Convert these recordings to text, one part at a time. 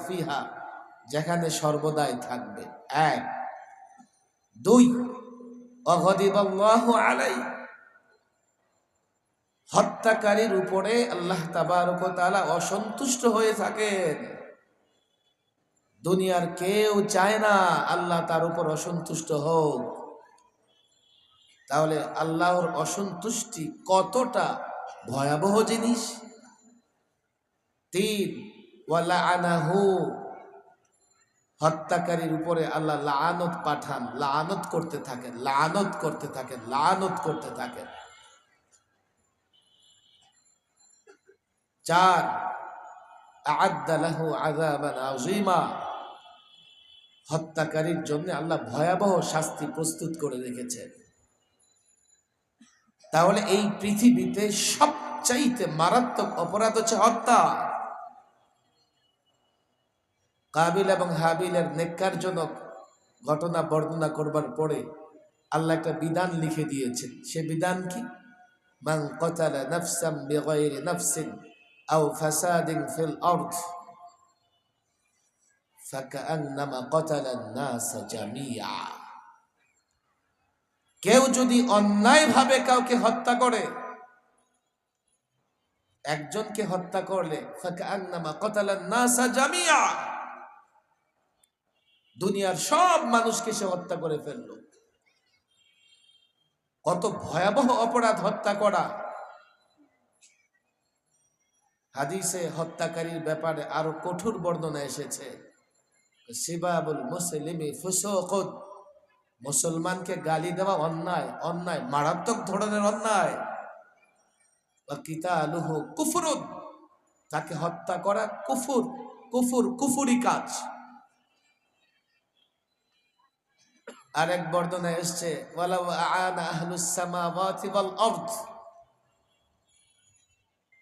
ফিহা, যেখানে সর্বদাই থাকবে। এক। দুই, ওয়াগদিবাল্লাহু আলাইহি, হত্যাকারীর উপরে আল্লাহ তাবারক ওয়া তাআলা অসন্তুষ্ট হয়ে থাকেন। দুনিয়ার কেউ চায় না আল্লাহ তার উপর অসন্তুষ্ট হোক। তাহলে আল্লাহর অসন্তুষ্টি কতটা ভয়াবহ জিনিস। তিন, ওয়ালাআনাহু, হত্যাকারীর উপরে আল্লাহ লাআনত পাঠান, লাআনত করতে থাকেন, লাআনত করতে থাকেন, লাআনত করতে থাকেন। চার, আ'আদ্দা লাহু আযাবান আযীমা, হত্যাকারীর জন্য আল্লাহ ভয়াবহ শাস্তি প্রস্তুত করে রেখেছেন। তাহলে এই পৃথিবীতে সবচাইতে মারাত্মক অপরাধ হচ্ছে হত্যা। কাবিল এবং হাবিলের নেক্কারজনক ঘটনা বর্ণনা করবার পরে আল্লাহ একটা বিধান লিখে দিয়েছেন। সে বিধান কি? মান কাতালা নাফসান বিগাইরি নাফসিন আও ফাসাদিন ফিল আরদ ফাকান্নামা কাতালান নাস জামিআ, কেউ যদি অন্যায়ভাবে কাউকে হত্যা করে, একজনকে হত্যা করলে ফাকান্নামা কাতালান নাস জামিআ, দুনিয়ার সব মানুষকে সে হত্যা করে ফেলল। কত ভয়াবহ অপরাধ হত্যা করা। হাদিসে হত্যাকারীর ব্যাপারে আরো কঠোর বর্ণনা এসেছে। সিবাবুল মুসলিমি ফুসুকুন, মুসলমানকে গালি দেওয়া অন্যায়, অন্যায় মারাত্মক ধরনের অন্যায়। ওয়া কিতালুহু কুফরুন, তাকে হত্যা করা কুফর, কুফর, কুফরি কাজ। আরেক বর্ণনা এসছে ওয়ালাউ আ'আনা আহলুস সামাওয়াতি ওয়াল আরদ,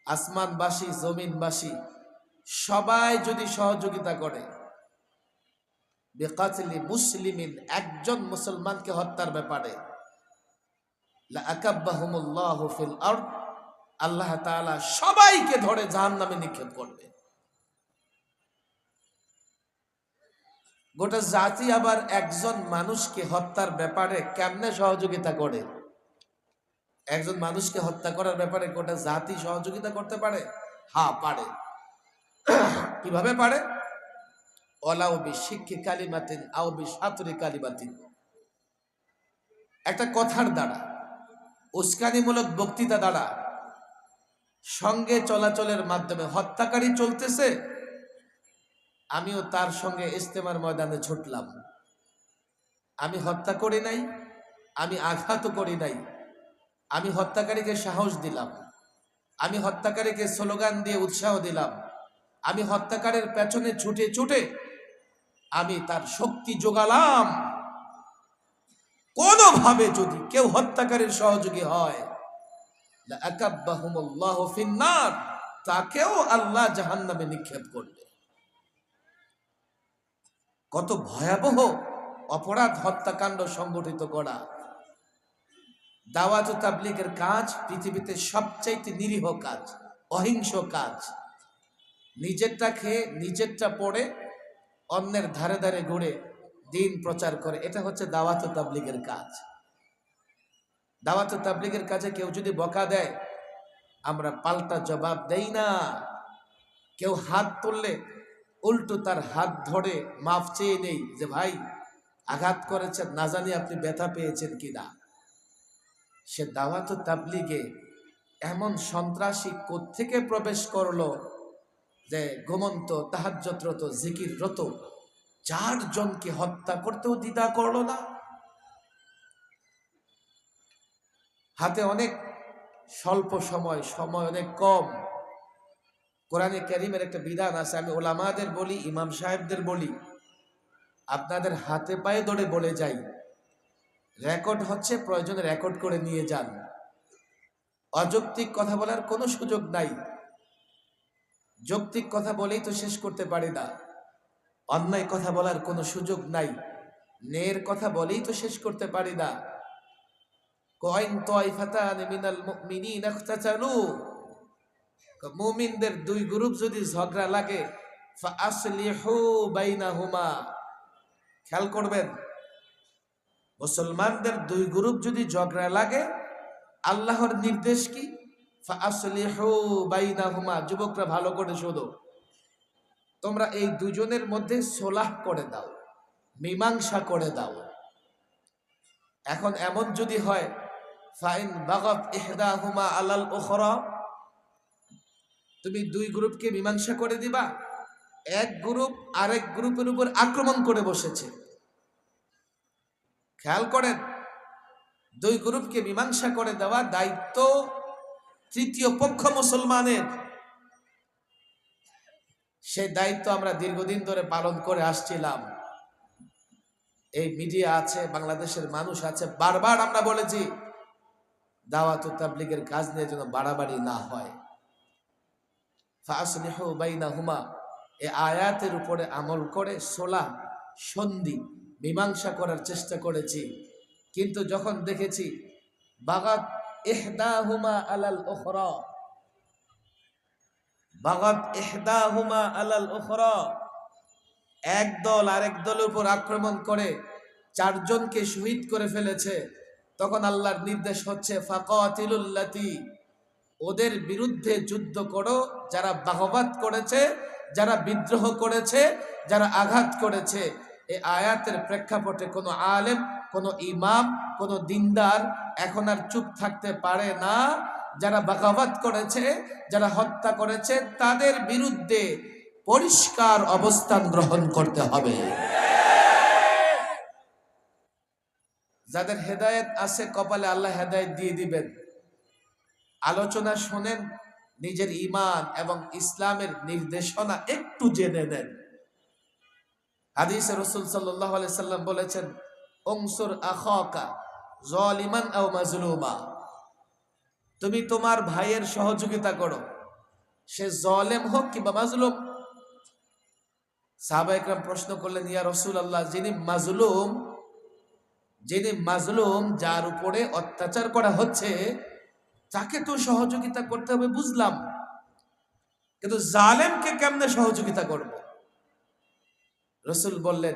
আসমানবাসী জমিনবাসী সবাই যদি সহযোগিতা করে বিকাতলি মুসলিমিন, একজন মুসলমানকে হত্যার ব্যাপারে, লা আকাব্বাহুমুল্লাহু ফিল আরদ, আল্লাহ তাআলা সবাইকে ধরে জাহান্নামে নিক্ষেপ করবে। গোটা জাতি আবার একজন মানুষকে হত্যার ব্যাপারে কেমনে সহযোগিতা করে? একজন মানুষকে হত্যা করার ব্যাপারে গোটা জাতি সহযোগিতা করতে পারে? হ্যাঁ পারে। কিভাবে পারে? ওয়ালাউ বিশিক্কি কালিমাতিন আও বিশাতরি কালিমাতিন, একটা কথার দ্বারা, উস্কানিমূলক বক্তৃতা দ্বারা, সঙ্গে চলাচলের মাধ্যমে। হত্যাকারী চলতেছে, আমিও তার সঙ্গে ইজতেমার ময়দানে ছুটলাম। আমি হত্যা করি নাই, আমি আঘাত করি নাই, আমি হত্যাকারীকে সাহস দিলাম, আমি হত্যাকারীকে স্লোগান দিয়ে উৎসাহ দিলাম, আমি হত্যাকারীর পেছনে ছুটে ছুটে আমি তার শক্তি যোগালাম। কোনোভাবে যদি কেউ হত্যাকারীর সহযোগী হয়, লা আকাব্বাহুমুল্লাহু ফিন্নার, তাকেও আল্লাহ জাহান্নামে নিক্ষেপ করবে। কত ভয়াবহ অপরাধ হত্যাকাণ্ড সংগঠিত করা। দাওয়াত ও তাবলীগের কাজ পৃথিবীতে সবচাইতে নিরীহ কাজ, অহিংস কাজ। নিজেরটা খেয়ে নিজেরটা পড়ে অন্যের ধারে ধারে ঘুরে দিন প্রচার করে, এটা হচ্ছে দাওয়াত ও তাবলীগের কাজ। দাওয়াত ও তাবলীগের কাজে কেউ যদি বকা দেয়, আমরা পাল্টা জবাব দেই না। কেউ হাত তুললে উল্টো তার হাত ধরে মাফ চেয়ে নেই, যে ভাই আঘাত করেছেন, না জানি আপনি ব্যথা পেয়েছেন কিনা। সে দাওয়াত ও তাবলীগে এমন সন্ত্রাসী কোত্থেকে প্রবেশ করলো যে ঘুমন্ত তাহাজ্জুদরত জিকিররত 4 জনকে হত্যা করতেও দ্বিধা করলো না। হাতে অনেক স্বল্প সময়, সময় অনেক কম। কোরআনে কারীমের একটা বিধান আছে, আমি ওলামাদের বলি, ইমাম সাহেবদের বলি, আপনাদের হাতে পায়ে ধরে বলে যাই, রেকর্ড হচ্ছে, প্রয়োজনে রেকর্ড করে নিয়ে যান। অযৌক্তিক কথা বলার কোনো সুযোগ নাই। যৌক্তিক কথা বলেই তো শেষ করতে পারি না, অন্যায় কথা বলার কোনো সুযোগ নাই। ন্যায়ের কথা বলেই তো শেষ করতে পারি না। কয়ন তাইফাতান মিনাল মুমিনিনা ইখতাতালু, মুমিনদের 2 গ্রুপ যদি ঝগড়া লাগে, ফাআসলিহু বাইনাহুমা। খেয়াল করবেন, মুসলমানদের দুই গ্রুপ যদি ঝগড়া লাগে, আল্লাহর নির্দেশ কি? ফাআসলিহু বাইনাহুমা। যুবকরা ভালো করে শোনো, তোমরা এই দুজনের মধ্যে সোলাহ করে দাও, মীমাংসা করে দাও। এখন এমন যদি হয়, ফাইন বাগাত ইহদাহুমা আলাল উখরা, তুমি দুই গ্রুপকে মীমাংসা করে দিবা, এক গ্রুপ আরেক গ্রুপের উপর আক্রমণ করে বসেছে। খেয়াল করেন, দুই গ্রুপকে মীমাংসা করে দেওয়া দায়িত্ব তৃতীয় পক্ষ মুসলমানের। সেই দায়িত্ব আমরা দীর্ঘদিন ধরে পালন করে আসছিলাম। এই মিডিয়া আছে, বাংলাদেশের মানুষ আছে, বারবার আমরা বলেছি দাওয়াত ও তাবলীগের কাজ নিয়ে যেন বাড়াবাড়ি না হয়। ফাআসলিহু বাইনাহুমা, এই আয়াতের উপরে আমল করে সোলাহ, সন্ধি, মীমাংসা করার চেষ্টা করেছি। কিন্তু যখন দেখেছি বাগাত ইহদাহুমা আলাল উখরা, বাগাত ইহদাহুমা আলাল উখরা, এক দল আরেক দলের উপর আক্রমণ করে চারজনকে শহীদ করে ফেলেছে, তখন আল্লাহর নির্দেশ হচ্ছে ফাকাতিলুল্লাতি, ওদের বিরুদ্ধে যুদ্ধ করো যারা বাগবাত করেছে, যারা বিদ্রোহ করেছে, যারা আঘাত করেছে। এই আয়াতের প্রেক্ষাপটে কোনো আলেম, কোনো ইমাম, কোনো দিনদার এখন আর চুপ থাকতে পারে না। যারা বাগাবাত করেছে, যারা হত্যা করেছে, তাদের বিরুদ্ধে পরিষ্কার অবস্থান গ্রহণ করতে হবে। যাদের হেদায়েত আছে কপালে আল্লাহ হেদায়েত দিয়ে দিবেন। আলোচনা শোনেন, নিজের ঈমান এবং ইসলামের নির্দেশনা একটু জেনে নেন। হাদিসে রাসূল সাল্লাল্লাহু আলাইহি সাল্লাম বলেছেন, উনসুর আখাকা যালিমান আও মাজলুমা, তুমি তোমার ভাইয়ের সহযোগিতা করো, সে জালেম হোক কিংবা মাজলুম। সাহাবায়ে কেরাম প্রশ্ন করলেন, ইয়া রাসূলুল্লাহ, যিনি মাজলুম, যার উপরে অত্যাচার করা হচ্ছে, তাকে তো সহযোগিতা করতে হবে বুঝলাম, কিন্তু জালেমকে কেমনে সহযোগিতা করব? রাসূল বললেন,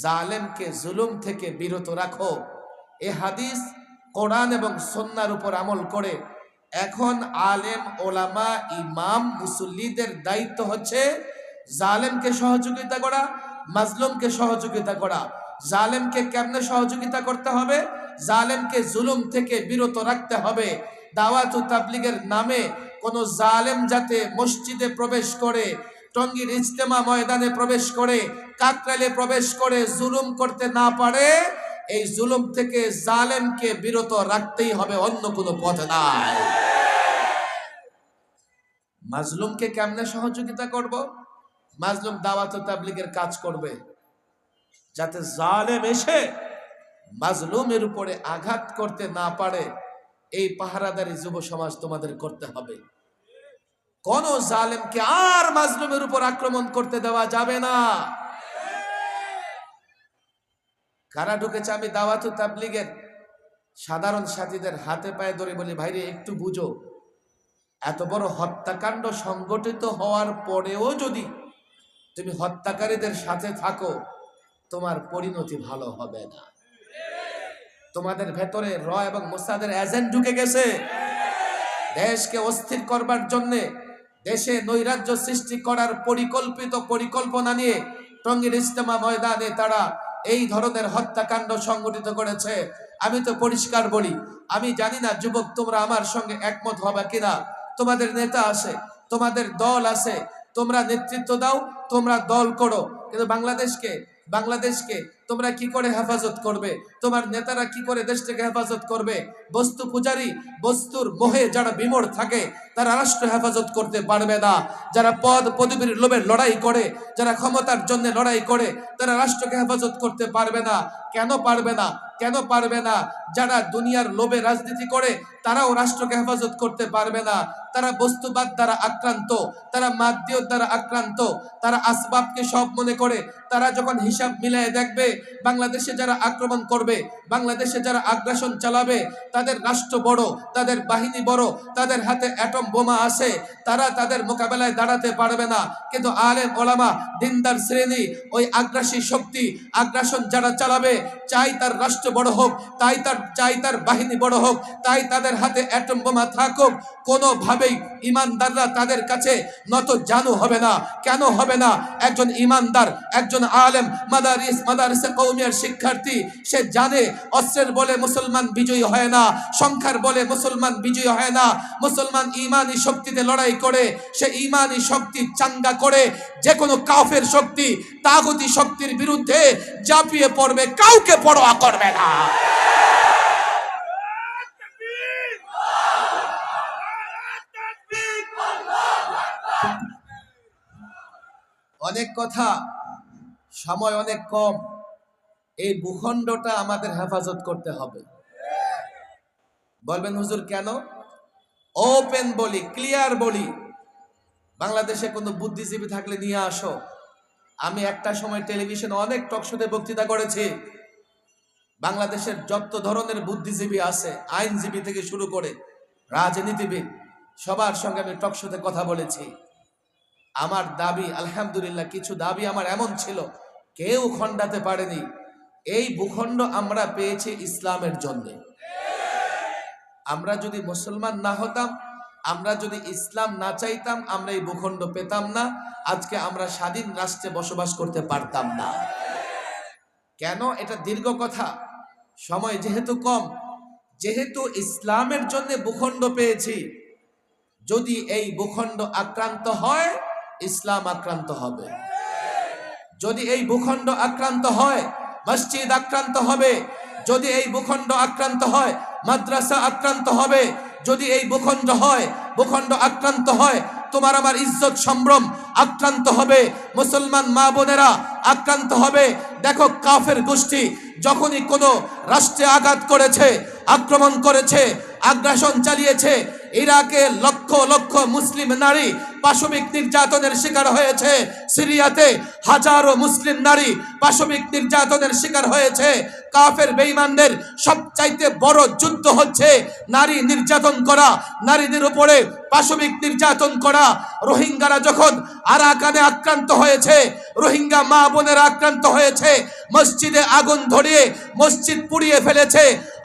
জালেমকে জুলুম থেকে বিরত রাখো। এ হাদিস কোরআন এবং সুন্নাহর উপর আমল করে এখন আলেম, ওলামা, ইমাম, মুসল্লিদের দায়িত্ব হচ্ছে জালেমকে সহযোগিতা করা, মাজলুমকে সহযোগিতা করা। জালেমকে কেমনে সহযোগিতা করতে হবে? জালেমকে জুলুম থেকে বিরত রাখতে হবে। দাওয়াত ও তাবলীগের নামে কোন জালেম যাতে মসজিদে প্রবেশ করে, টঙ্গীর ইজতেমা ময়দানে প্রবেশ করে, কাকরাইলে প্রবেশ করে জুলুম করতে না পারে, এই জুলুম থেকে জালেমকে বিরত রাখতেই হবে, অন্য কোনো পথ নাই। মাজলুমকে কেমনে সহযোগিতা করব? মাজলুম দাওয়াত ও তাবলীগের কাজ করবে, যাতে জালেম এসে মাজলুমের উপরে আঘাত করতে না পারে। এই পাহারাদারি যুব সমাজ তোমাদের করতে হবে। কোন জালেমকে আর মাজলুমের উপর আক্রমণ করতে দেওয়া যাবে না। কারা ঢুকেছে? আমি দাওয়াত ও তাবলীগের সাধারণ সাথীদের হাতে পায়ে ধরে বলি, ভাইরে একটু বুঝো, এত বড় হত্যাকাণ্ড সংগঠিত হওয়ার পরেও যদি তুমি হত্যাকারীদের সাথে থাকো, তোমার পরিণতি ভালো হবে না। তোমাদের ভেতরে র এবং মোসাদের এজেন্ট ঢুকে গেছে। দেশকে অস্থির করবার জন্যে, দেশে নৈরাজ্য সৃষ্টি করার পরিকল্পনা নিয়ে টঙ্গীর ইজতেমা ময়দানে তারা এই ধরনের হত্যাকাণ্ড সংগঠিত করেছে। আমি তো পরিষ্কার বলি, আমি জানি না যুবক তোমরা আমার সঙ্গে একমত হবে কিনা। তোমাদের নেতা আছে, তোমাদের দল আছে, তোমরা নেতৃত্ব দাও, তোমরা দল করো, কিন্তু বাংলাদেশকে তোমরা কি করে হেফাজত করবে? তোমার নেতারা কি করে দেশটাকে হেফাজত করবে? বস্তু পূজারী, বস্তুর মোহে যারা বিমূঢ় থাকে, তারা রাষ্ট্র হেফাজত করতে পারবে না। যারা পদ পদবীর লোভে লড়াই করে, যারা ক্ষমতার জন্য লড়াই করে, তারা রাষ্ট্রকে হেফাজত করতে পারবে না। কেন পারবে না? কেন পারবে না? যারা দুনিয়ার লোভে রাজনীতি করে, তারাও রাষ্ট্রকে হেফাজত করতে পারবে না। তারা বস্তুবাদ দ্বারা আক্রান্ত, তারা মাধ্যম দ্বারা আক্রান্ত, তারা আসবাবকে সব মনে করে। তারা যখন হিসাব মিলায় দেখবে বাংলাদেশে যারা আক্রমণ করবে, বাংলাদেশে যারা আগ্রাসন চালাবে, তাদের রাষ্ট্র বড়, তাদের বাহিনী বড়, তাদের হাতে অ্যাটম বোমা আছে, তারা তাদের মোকাবেলায় দাঁড়াতে পারবে না। কিন্তু আলেম ওলামা দিনদার শ্রেণী ওই আগ্রাসী শক্তি, আগ্রাসন যারা চালাবে, চাই তার রাষ্ট্র বড় হোক, চাই তার বাহিনী বড় হোক, তাই তাদের হাতে অ্যাটম বোমা থাকুক, কোনোভাবেই ইমানদাররা তাদের কাছে নত জানু হবে না। কেন হবে না? একজন ইমানদার, একজন আলেম, মাদারিসে কওমিয়ার শিক্ষার্থী, সে জানে অস্ত্রের বলে মুসলমান বিজয়ী হয় না, সংখ্যার বলে মুসলমান বিজয়ী হয় না। মুসলমান ইমানি শক্তিতে লড়াই করে, সে ইমানি শক্তি চাঙ্গা করে যে কোনো কাফের শক্তি, তাগুতি শক্তির বিরুদ্ধে ঝাঁপিয়ে পড়বে, কাউকে পরোয়া করবে না। অনেক কথা, সময় অনেক কম। এই ভূখণ্ডটা আমাদের হেফাজত করতে হবে। বলবেন হুজুর কেন? ওপেন বলি, ক্লিয়ার বলি, বাংলাদেশে কোনো বুদ্ধিজীবী থাকলে নিয়ে আসো। আমি একটা সময় টেলিভিশনে অনেক টকশোতে বক্তৃতা করেছি। বাংলাদেশের যত ধরনের বুদ্ধিজীবী আছে, আইনজীবী থেকে শুরু করে রাজনীতিবিদ, সবার সঙ্গে আমি টকশোতে কথা বলেছি। আমার দাবি, আলহামদুলিল্লাহ, কিছু দাবি আমার এমন ছিল কেউ খণ্ডাতে পারেনি। এই ভূখণ্ড আমরা পেয়েছি ইসলামের জন্য। আমরা যদি মুসলমান না হতাম, আমরা যদি ইসলাম না চাইতাম, আমরা এই ভূখণ্ড পেতাম না। আজকে আমরা স্বাধীন রাষ্ট্রে বসবাস করতে পারতাম না। কেন? এটা দীর্ঘ কথা, সময় যেহেতু কম। যেহেতু ইসলামের জন্য ভূখণ্ড পেয়েছি, যদি এই ভূখণ্ড আক্রান্ত হয়, ইসলাম আক্রান্ত হবে। যদি এই ভূখণ্ড আক্রান্ত হয়, মসজিদ আক্রান্ত হবে। যদি এই ভূখণ্ড আক্রান্ত হয়, মাদ্রাসা আক্রান্ত হবে। যদি এই ভূখণ্ড আক্রান্ত হয়, তোমার আমার ইজ্জত সম্ভ্রম আক্রান্ত হবে, মুসলমান মা বোনেরা আক্রান্ত হবে। দেখো, কাফের গোষ্ঠী যখনই কোনো রাষ্ট্রে আঘাত করেছে, আক্রমণ করেছে, আগ্রাসন চালিয়েছে, ইরাকে লক্ষ লক্ষ মুসলিম নারী পাশবিক নির্যাতনের শিকার হয়েছে। সিরিয়াতে হাজারো মুসলিম নারী পাশবিক নির্যাতনের শিকার হয়েছে। কাফের বেঈমানদের সবচাইতে বড় যুদ্ধ হচ্ছে নারী নির্যাতন করা, নারীদের উপরে পাশবিক নির্যাতন করা। রোহিঙ্গারা যখন আরাকানে আক্রান্ত হয়েছে, রোহিঙ্গা মা বোনেরা আক্রান্ত হয়েছে, মসজিদে আগুন ধরিয়ে মসজিদ পুড়িয়ে ফেলেছে।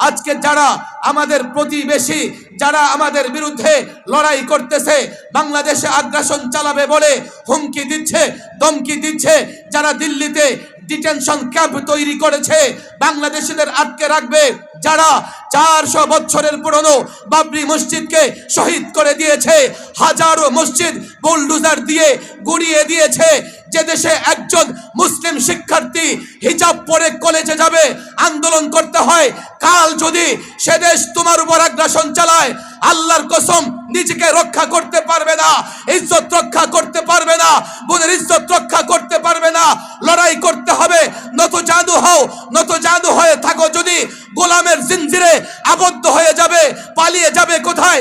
আজকে যারা আমাদের প্রতিবেশী, যারা আমাদের বিরুদ্ধে লড়াই করতেছে, বাংলাদেশে আগ্রাসন চালাবে বলে হুমকি দিচ্ছে, ধমকি দিচ্ছে, যারা দিল্লিতে ডিটেনশন ক্যাম্প তৈরি করেছে, বাংলাদেশিদের আটকে রাখবে, যারা 400 বছরের পুরনো বাবরি মসজিদকে শহীদ করে দিয়েছে, হাজারো মসজিদ বুলডোজার দিয়ে গুড়িয়ে দিয়েছে। যে দেশে একজন মুসলিম শিক্ষার্থী হিজাব পরে কলেজে যাবে, আন্দোলন করতে হয়, কাল যদি সে দেশ তোমার উপর আগ্রাসন চালায়, আল্লাহর কসম নিজেকে রক্ষা করতে পারবে না, ইজ্জত রক্ষা করতে পারবে না, বোনের ইজ্জত রক্ষা করতে পারবে না। লড়াই করতে হবে। নত জাদু হয়ে থাকো যদি গোলামের জিনজিরে আবদ্ধ হয়ে যাবে, পালিয়ে যাবে কোথায়?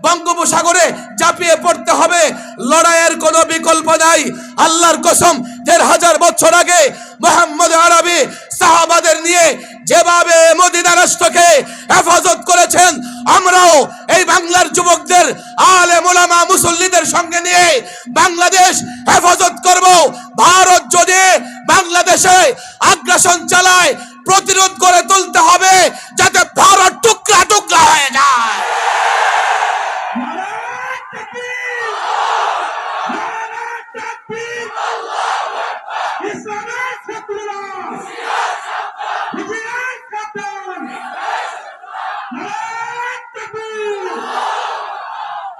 বঙ্গোপসাগরে ঝাঁপিয়ে পড়তে হবে। লড়াইয়ের কোনো বিকল্প নাই। আল্লাহর কসম 1000 বছর আগে মুহাম্মদ আরবি সাহাবাদের নিয়ে যেভাবে মদিনা রাষ্ট্রকে হেফাজত করেছেন, আমরাও এই বাংলার যুবকদের, আলেম ওলামা মুসল্লিদের সঙ্গে নিয়ে বাংলাদেশ হেফাজত করব। ভারত যদি বাংলাদেশে আগ্রাসন চালায়, প্রতিরোধ করে তুলতে হবে যাতে ভারত টুকরা টুকরা হয়ে যায়।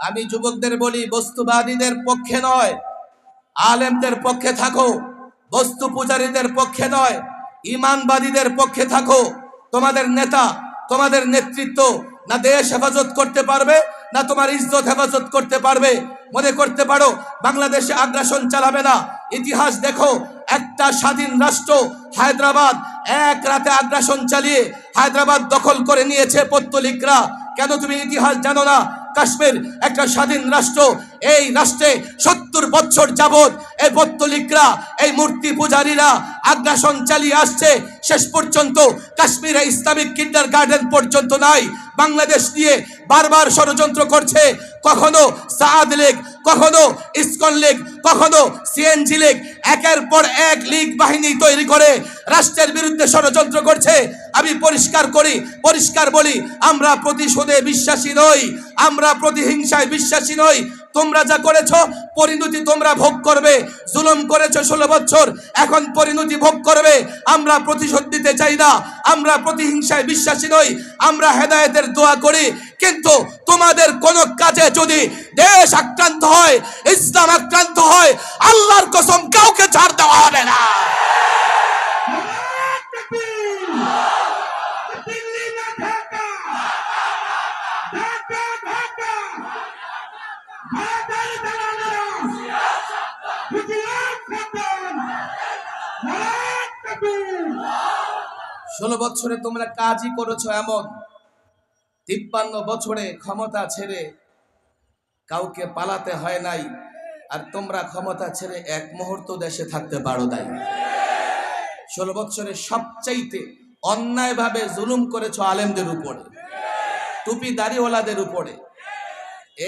আমি যুবকদের বলি, বস্তুবাদীদের পক্ষে নয়, আলেমদের পক্ষে থাকো। বস্তু পূজারীদের পক্ষে নয়, ইমানবাদীদের পক্ষে থাকো। তোমাদের নেতা, তোমাদের নেতৃত্ব না দেশ হেফাজত করতে পারবে, না তোমার ইজ্জত হেফাজত করতে পারবে। মনে করতে পারো বাংলাদেশে আগ্রাসন চালাবে না। ইতিহাস দেখো, একটা স্বাধীন রাষ্ট্র হায়দ্রাবাদ এক রাতে আগ্রাসন চালিয়ে হায়দ্রাবাদ দখল করে নিয়েছে পত্তলিকরা। কেন তুমি ইতিহাস জানো না? কাশ্মীর একটা স্বাধীন রাষ্ট্র। এই রাষ্ট্রে 70 বছর যাবত এই পত্তলিকরা, এই মূর্তি পূজারীরা আগ্রাসন চালিয়ে আসছে। শেষ পর্যন্ত কাশ্মীরে ইসলামিক কিন্ডারগার্টেন পর্যন্ত নাই। বাংলাদেশ নিয়ে বারবার ষড়যন্ত্র করছে। কখনো সাদ লীগ, কখনো ইসকন লীগ, কখনো সিএনজি লীগ, একের পর এক লীগ বাহিনী তৈরি করে রাষ্ট্রের বিরুদ্ধে ষড়যন্ত্র করছে। আমি পরিষ্কার বলি, আমরা প্রতিশোধে বিশ্বাসী নই, আমরা প্রতিহিংসায় বিশ্বাসী নই। তোমরা যা করেছো পরিণতি তোমরা ভোগ করবে। জুলুম করেছো 16 বছর, এখন পরিণতি ভোগ করবে। আমরা প্রতিশোধ দিতে চাই না, আমরা প্রতিহিংসায় বিশ্বাসী নই, আমরা হেদায়েতের দোয়া করি। কিন্তু তোমাদের কোন কাজে যদি দেশ আক্রান্ত হয়, ইসলাম আক্রান্ত হয়, আল্লাহর কসম কাউকে ছাড় দেওয়া হবে না। ষোলো বছরে তোমরা কাজই করেছো এমন, 53 বছরে ক্ষমতা ছেড়ে কাউকে পালাতে হয় নাই, আর তোমরা ক্ষমতা ছেড়ে এক মুহূর্ত দেশে থাকতে পারো নাই। 16 বছরে সবচাইতে অন্যায়ভাবে জুলুম করেছো আলেমদের উপরে, টুপি দাড়িওয়ালাদের উপরে।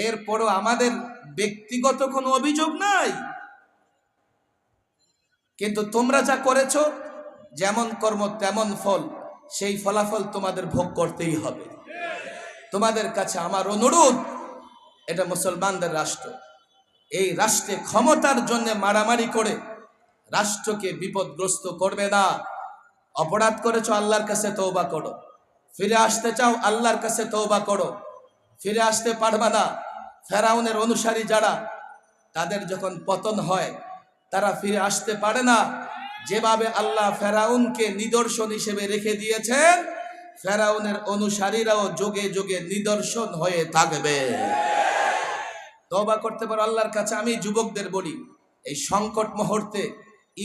এরপরও আমাদের ব্যক্তিগত কোনো অভিযোগ নাই, কিন্তু তোমরা যা করেছো, যেমন কর্ম তেমন ফল, সেই ফলাফল তোমাদের ভোগ করতেই হবে। তোমাদের কাছে আমার অনুরোধ, এটা মুসলমানদের রাষ্ট্র, এই রাষ্ট্রে ক্ষমতার জন্য মারামারি করে রাষ্ট্রকে বিপদগ্রস্ত করবে না। অপরাধ করেছো, আল্লাহর কাছে তওবা করো। ফিরে আসতে চাও, আল্লাহর কাছে তওবা করো। ফিরে আসতে পারবে না। ফেরাউনের অনুসারী যারা, তাদের যখন পতন হয়, তারা ফিরে আসতে পারে না। যেভাবে আল্লাহ ফেরাউনকে নিদর্শন হিসেবে রেখে দিয়েছেন, ফেরাউনের অনুসারীরাও যুগে যুগে নিদর্শন হয়ে থাকবে। তওবা করতে পারো আল্লাহর কাছে। আমি যুবকদের বলি, এই সংকট মুহূর্তে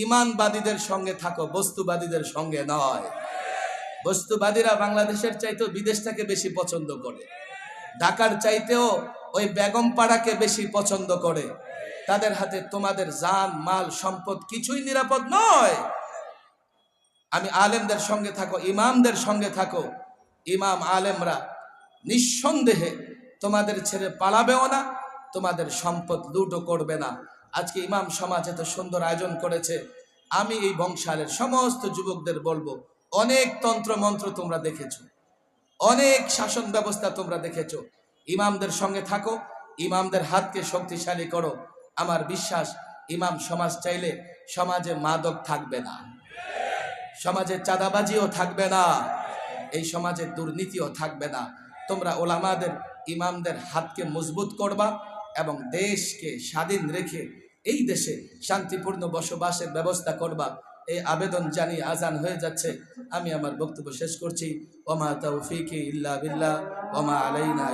ঈমানবাদীদের সঙ্গে থাকো, বস্তুবাদীদের সঙ্গে নয়। বস্তুবাদীরা বাংলাদেশের চাইতেও বিদেশটাকে বেশি পছন্দ করে, ঢাকার চাইতেও ওই বেগম পাড়াকে বেশি পছন্দ করে। তাদের হাতে তোমাদের জান মাল সম্পদ কিছুই নিরাপদ নয়। আমি আলেমদের সঙ্গে থাকো, ইমামদের সঙ্গে থাকো। ইমাম আলেমরা নিঃসন্দেহে তোমাদের ছেড়ে পালাবেও না, তোমাদের সম্পদ লুটও করবে না। আজকে ইমাম সমাজ এত সুন্দর আয়োজন করেছে। আমি এই বংশালের সমস্ত যুবকদের বলবো, অনেক তন্ত্র মন্ত্র তোমরা দেখেছো, অনেক শাসন ব্যবস্থা তোমরা দেখেছো। ইমামদের সঙ্গে থাকো, ইমামদের হাতকে শক্তিশালী করো। আমার বিশ্বাস, ইমাম সমাজ চাইলে সমাজে মাদক থাকবে না, সমাজে চাঁদাবাজিও থাকবে না, এই সমাজে দুর্নীতিও থাকবে না। তোমরা ওলামাদের, ইমামদের হাতকে মজবুত করবা এবং দেশকে স্বাধীন রেখে এই দেশে শান্তিপূর্ণ বসবাসের ব্যবস্থা করবা। এই আবেদন জানিয়ে আজান হয়ে যাচ্ছে, আমি আমার বক্তব্য শেষ করছি। ওমা তাওফীকি ইল্লা বিল্লাহ ওমা আলাইনা।